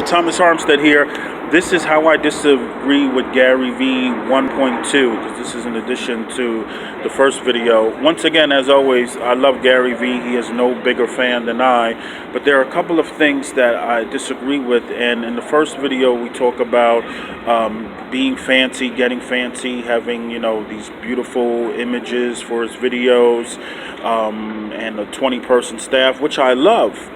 Thomas Armstead here. This is how I disagree with Gary V 1.2, because this is in addition to the first video. Once again, as always, I love Gary V. He is no bigger fan than I, but there are a couple of things that I disagree with. And in the first video, we talk about being fancy, getting fancy, having, these beautiful images for his videos, and a 20-person staff, which I love.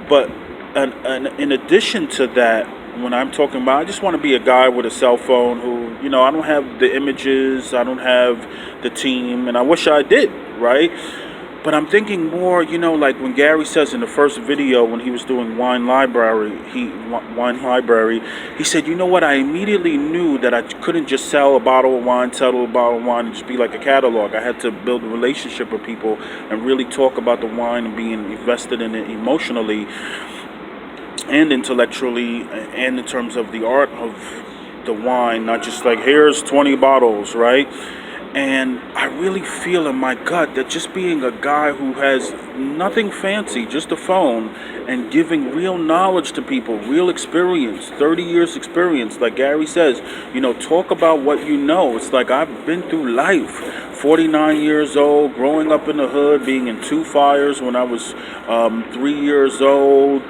But in addition to that, when I'm talking about, I just want to be a guy with a cell phone who, I don't have the images, I don't have the team, and I wish I did, right? But I'm thinking more, like when Gary says in the first video when he was doing Wine Library, he said, you know what, I immediately knew that I couldn't just sell a bottle of wine, and just be like a catalog. I had to build a relationship with people and really talk about the wine and being invested in it emotionally and intellectually, and in terms of the art of the wine, not just like, here's 20 bottles, right? And I really feel in my gut that just being a guy who has nothing fancy, just a phone, and giving real knowledge to people, real experience, 30 years experience, like Gary says, talk about what you know. It's like I've been through life, 49 years old, growing up in the hood, being in 2 fires when I was 3 years old,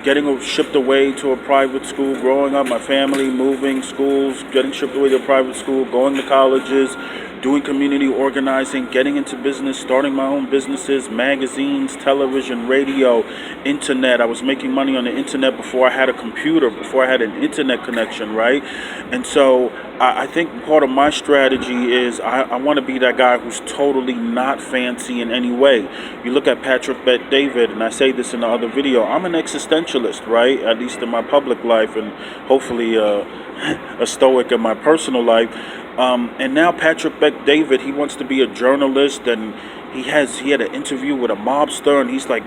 getting shipped away to a private school, growing up, my family moving schools, getting shipped away to a private school, going to colleges, doing community organizing, getting into business, starting my own businesses, magazines, television, radio, internet. I was making money on the internet before I had a computer, before I had an internet connection, right? And so I think part of my strategy is I want to be that guy who's totally not fancy in any way. You look at Patrick Bet-David, and I say this in the other video, I'm an existentialist, right? At least in my public life, and hopefully a stoic in my personal life. And now Patrick Bet-David, he wants to be a journalist, and he had an interview with a mobster, and he's like,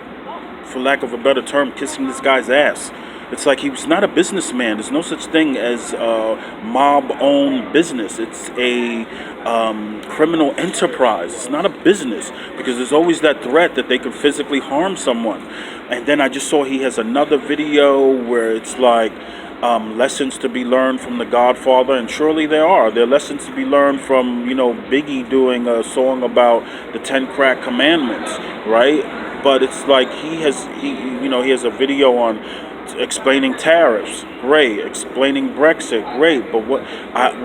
for lack of a better term, kissing this guy's ass. It's like he was not a businessman. There's no such thing as a mob-owned business. It's a criminal enterprise. It's not a business, because there's always that threat that they could physically harm someone. And then I just saw he has another video where it's like, lessons to be learned from The Godfather, and surely there are. There are lessons to be learned from, Biggie doing a song about the 10 crack commandments, right? But it's like he has a video on explaining tariffs, great. Explaining Brexit, great. But what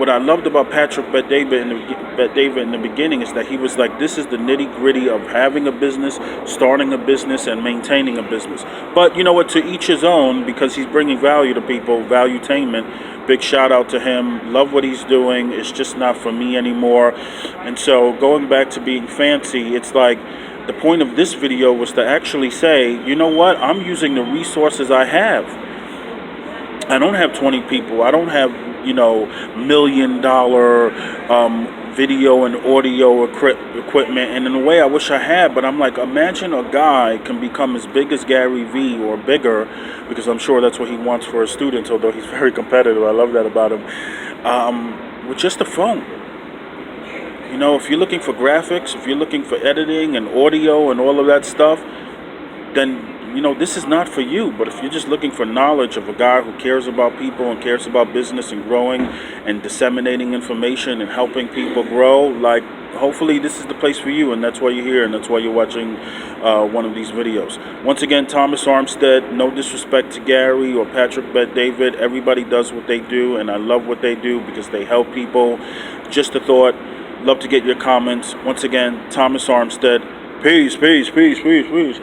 I loved about Patrick Bet-David in the beginning is that he was like, this is the nitty gritty of having a business, starting a business, and maintaining a business. But you know what? To each his own, because he's bringing value to people, valuetainment. Big shout out to him. Love what he's doing. It's just not for me anymore. And so going back to being fancy, it's like, the point of this video was to actually say, you know what, I'm using the resources I have. I don't have 20 people. I don't have, $1 million video and audio equipment. And in a way, I wish I had. But I'm like, imagine a guy can become as big as Gary V or bigger, because I'm sure that's what he wants for his students, although he's very competitive. I love that about him. With just a phone. If you're looking for graphics, if you're looking for editing and audio and all of that stuff, then, this is not for you. But if you're just looking for knowledge of a guy who cares about people and cares about business and growing and disseminating information and helping people grow, like, hopefully this is the place for you, and that's why you're here, and that's why you're watching one of these videos. Once again, Thomas Armstead, no disrespect to Gary or Patrick Bet-David. Everybody does what they do, and I love what they do because they help people. Just a thought. Love to get your comments. Once again, Thomas Armstead. Peace, peace, peace, peace, peace.